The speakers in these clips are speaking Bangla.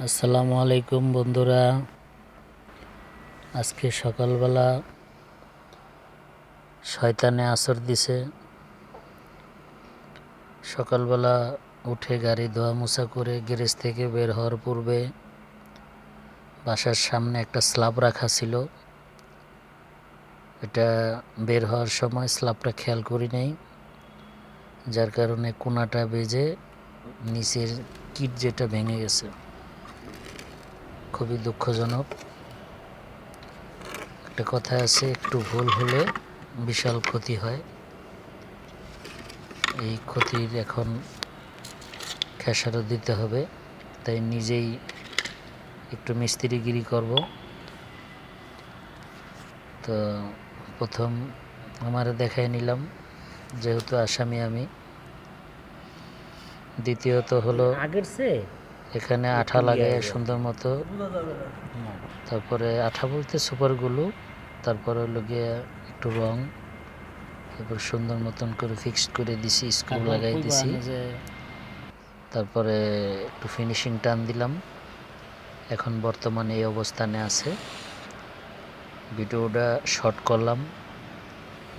আসসালামু আলাইকুম বন্ধুরা। আজকে সকালবেলা শয়তানে আসর দিছে। সকালবেলা উঠে গাড়ি ধোয়া মোছা করে গ্যারেজ থেকে বের হওয়ার পূর্বে বাসার সামনে একটা স্ল্যাব রাখা ছিল। এটা বের হওয়ার সময় স্ল্যাবটা খেয়াল করি নাই, যার কারণে কোনাটা বেজে নিচের কিট যেটা ভেঙে গেছে। খুবই দুঃখজনক। একটা কথা আছে, একটু ভুল হলে বিশাল ক্ষতি হয়। এই ক্ষতির এখন খেসারত দিতে হবে, তাই নিজেই একটু মিস্ত্রিগিরি করব। তো প্রথম আমারে দেখাই নিলাম, যেহেতু আসামি আমি। দ্বিতীয়ত হলো এখানে আঠা লাগাই সুন্দর মতো, তারপরে আঠা বলতে সুপারগুলো, তারপরে হলো গিয়ে একটু রং, তারপর সুন্দর মতন করে ফিক্সড করে দিছি, স্ক্রু লাগাই দিছি, তারপরে একটু ফিনিশিং টান দিলাম। এখন বর্তমানে এই অবস্থানে আছে। ভিডিওটা শর্ট করলাম,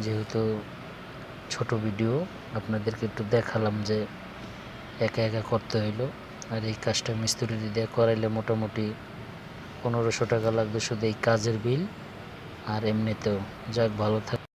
যেহেতু ছোট ভিডিও, আপনাদেরকে একটু দেখালাম যে একা একা করতে হইলো। আর এই কাজটা মিস্ত্রি দিয়ে করাইলে মোটামুটি 1500 টাকা লাগবে শুধু এই কাজের বিল। আর এমনিতেও যাক, ভালো থাকে।